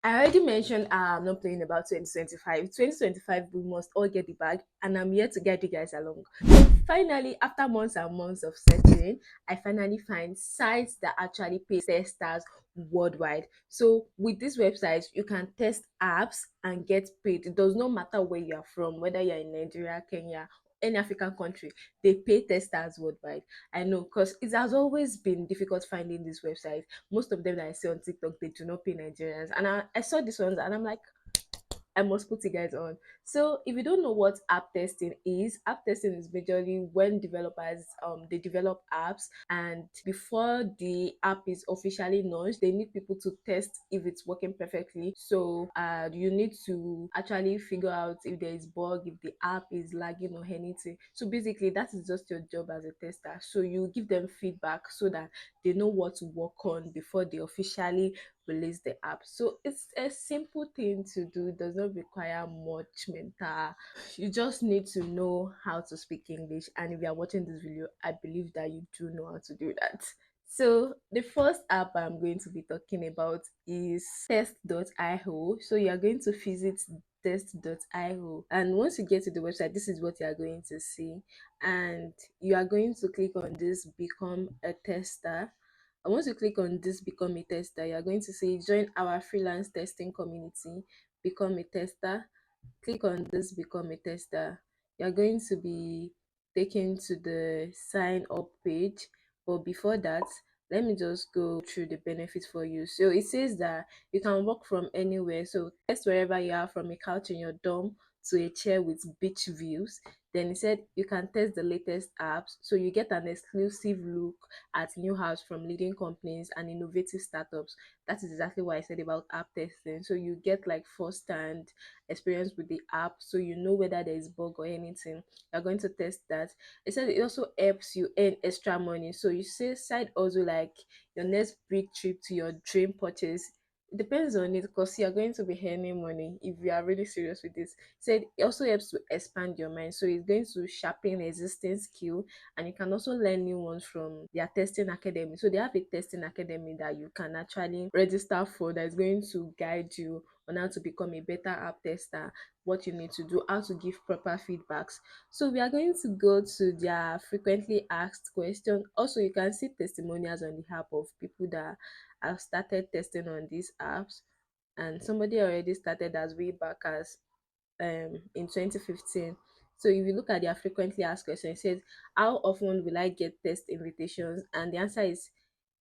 I already mentioned I'm not playing about 2025. 2025, we must all get the bag, and I'm here to guide you guys along. So finally, after months and months of searching, I finally find sites that actually pay testers worldwide. So with these websites, you can test apps and get paid. It does not matter where you are from, whether you're in Nigeria, Kenya, any African country, they pay testers worldwide. I know, because it has always been difficult finding these websites. Most of them that I see on TikTok, they do not pay Nigerians. And I saw this ones and I'm like, I must put you guys on. So if you don't know what app testing is majorly when developers they develop apps, and before the app is officially launched, they need people to test if it's working perfectly. So you need to actually figure out if there is bug, if the app is lagging or anything. So basically that is just your job as a tester. So you give them feedback so that they know what to work on before they officially release the app. So it's a simple thing to do, it does not require much mental. You just need to know how to speak English. And if you are watching this video, I believe that you do know how to do that. So the first app I'm going to be talking about is test.io. So you are going to visit test.io, and once you get to the website, this is what you are going to see, and you are going to click on this become a tester. And once you click on this become a tester, you're going to say join our freelance testing community, become a tester. Click on this become a tester. You're going to be taken to the sign up page. But before that, let me just go through the benefits for you. So it says that you can work from anywhere. So test wherever you are, from a couch in your dorm to a chair with beach views. Then it said you can test the latest apps. So you get an exclusive look at new apps from leading companies and innovative startups. That is exactly what I said about app testing. So you get like first-hand experience with the app, so you know whether there is bug or anything. You're going to test that. It says it also helps you earn extra money. So you say side also like your next big trip to your dream purchase. It depends on it, because you're going to be earning money if you are really serious with this. Said it also helps to expand your mind. So it's going to sharpen existing skill, and you can also learn new ones from their testing academy. So they have a testing academy that you can actually register for, that is going to guide you on how to become a better app tester, what you need to do, how to give proper feedbacks. So we are going to go to their frequently asked question. Also, you can see testimonials on the app of people that have started testing on these apps, and somebody already started as way back as in 2015. So if you look at their frequently asked questions, it says, how often will I get test invitations? And the answer is,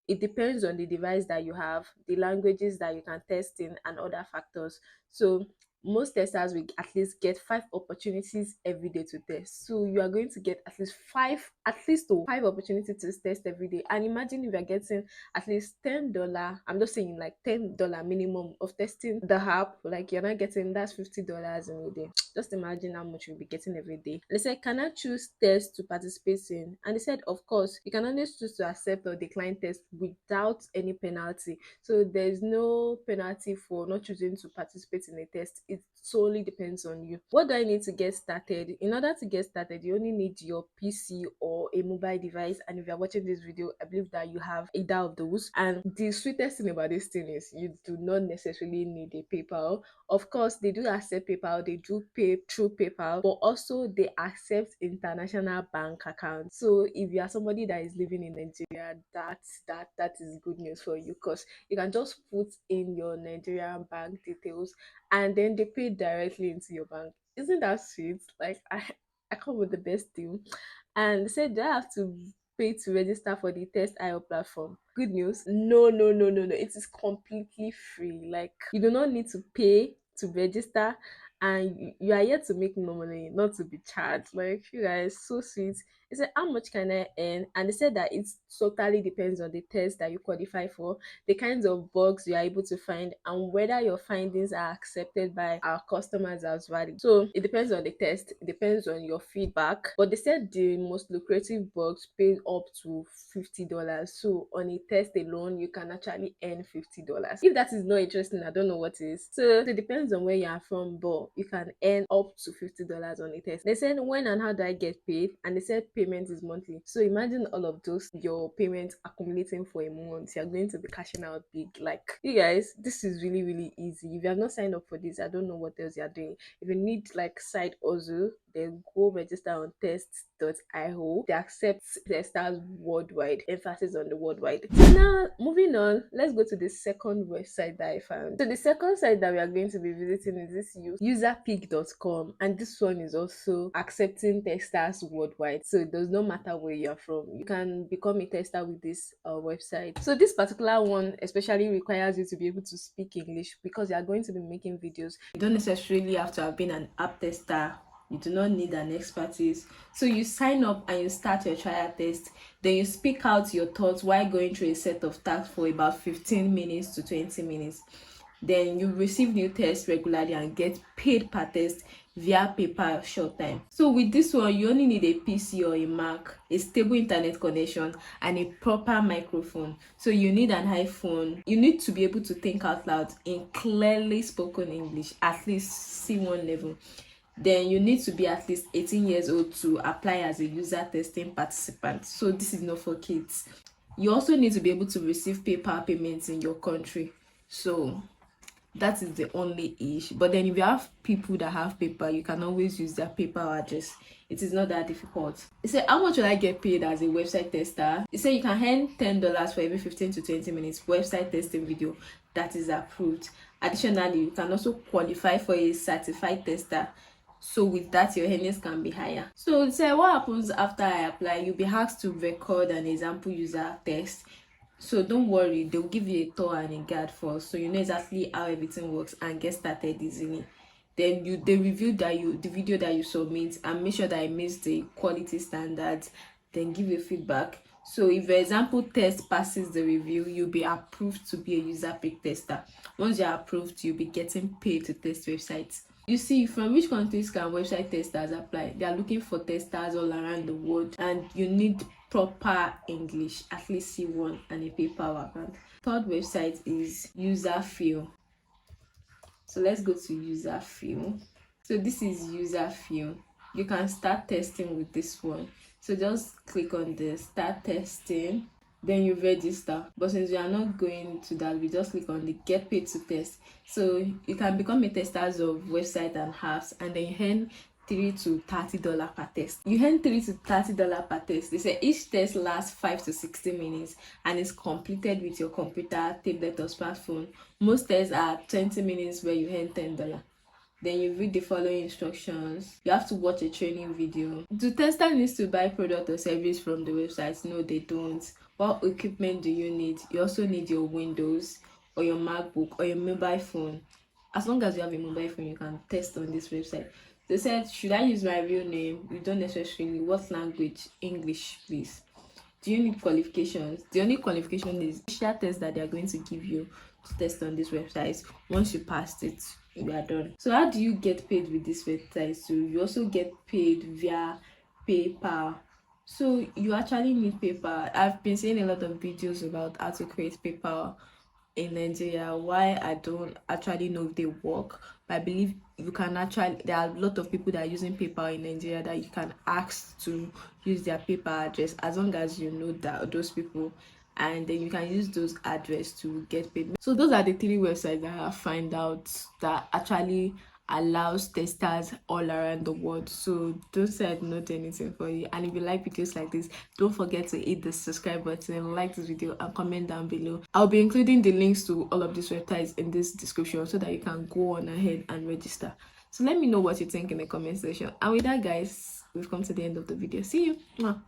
it depends on the device that you have, the languages that you can test in, and other factors. So most testers will at least get 5 opportunities every day to test. So you are going to get at least 5 opportunities to test every day. And imagine if you're getting at least $10. I'm just saying like $10 minimum of testing the app. Like you're not getting, that's $50 in a day. Just imagine how much you'll be getting every day. They said, can I choose tests to participate in? And they said, of course, you can always choose to accept or decline tests without any penalty. So there's no penalty for not choosing to participate in a test. It solely depends on you. What do I need to get started? In order to get started, you only need your PC or a mobile device. And if you're watching this video, I believe that you have either of those. And the sweetest thing about this thing is you do not necessarily need a PayPal. Of course, they do accept PayPal, they do pay through PayPal, but also they accept international bank accounts. So if you are somebody that is living in Nigeria, that is good news for you, because you can just put in your Nigerian bank details and then they pay directly into your bank. Isn't that sweet? Like I come with the best deal. And they said, do I have to pay to register for the Test IO platform? Good news. No, no, no, no, no. It is completely free. Like you do not need to pay to register, and you are here to make no money, not to be charged. Like you guys, so sweet. They said, how much can I earn? And they said that it totally depends on the test that you qualify for, the kinds of bugs you are able to find, and whether your findings are accepted by our customers as valid. So it depends on the test, it depends on your feedback. But they said the most lucrative bugs pay up to $50. So on a test alone, you can actually earn $50. If that is not interesting, I don't know what is. So it depends on where you are from, but you can earn up to $50 on a test. They said, when and how do I get paid? And they said payment is monthly. So imagine all of those your payments accumulating for a month. You're going to be cashing out big. Like, you guys, this is really, really easy. If you have not signed up for this, I don't know what else you're doing. If you need like side hustle, then go register on test.io. They accept testers worldwide. Emphasis on the worldwide. So now, moving on, let's go to the second website that I found. So the second site that we are going to be visiting is this userpick.com, and this one is also accepting testers worldwide. So it does not matter where you're from, you can become a tester with this website. So this particular one especially requires you to be able to speak English because you are going to be making videos. You don't necessarily have to have been an app tester. You do not need an expertise. So you sign up and you start your trial test. Then you speak out your thoughts while going through a set of tasks for about 15 minutes to 20 minutes. Then you receive new tests regularly and get paid per test via PayPal short time. So with this one, you only need a PC or a Mac, a stable internet connection, and a proper microphone. So you need an iPhone. You need to be able to think out loud in clearly spoken English, at least C1 level. Then you need to be at least 18 years old to apply as a user testing participant. So this is not for kids. You also need to be able to receive PayPal payments in your country. So that is the only issue. But then if you have people that have PayPal, you can always use their PayPal address. It is not that difficult. It said, how much will I get paid as a website tester? It said you can earn $10 for every 15 to 20 minutes website testing video that is approved. Additionally, you can also qualify for a certified tester. So with that, your earnings can be higher. So it said, what happens after I apply? You'll be asked to record an example user test. So don't worry, they'll give you a tour and a guide first, so you know exactly how everything works and get started easily. Then they review the video that you submit and make sure that it meets the quality standards, then give you feedback. So if your example test passes the review, you'll be approved to be a user pick tester. Once you're approved, you'll be getting paid to test websites. You see, from which countries can website testers apply? They are looking for testers all around the world, and you need proper English, at least C1, and a PayPal account. Third website is Userfeel. So let's go to Userfeel. So this is Userfeel. You can start testing with this one. So just click on the start testing, then you register. But since we are not going to that, we just click on the get paid to test. So you can become a tester of website and apps, and then you earn $3 to $30 per test. You earn $3 to $30 per test. They say each test lasts 5 to 60 minutes and is completed with your computer, tablet, or smartphone. Most tests are 20 minutes where you earn $10. Then you read the following instructions. You have to watch a training video. Do tester needs to buy product or service from the website? No, they don't. What equipment do you need? You also need your Windows or your MacBook or your mobile phone. As long as you have a mobile phone, you can test on this website. They said, should I use my real name? You don't necessarily. What language? English, please. Do you need qualifications? The only qualification is share test that they are going to give you to test on this website. Once you passed it, we are done. So how do you get paid with this website? So you also get paid via PayPal. So you actually need PayPal. I've been seeing a lot of videos about how to create PayPal in Nigeria. Why I don't actually know if they work, but I believe you can actually, there are a lot of people that are using PayPal in Nigeria that you can ask to use their PayPal address, as long as you know that those people, and then you can use those address to get paid. So those are the 3 websites that I find out that actually allows testers all around the world. So don't say I did not do anything for you. And if you like videos like this, don't forget to hit the subscribe button, like this video, and comment down below. I'll be including the links to all of these websites in this description so that you can go on ahead and register. So let me know what you think in the comment section. And with that, guys, we've come to the end of the video. See you.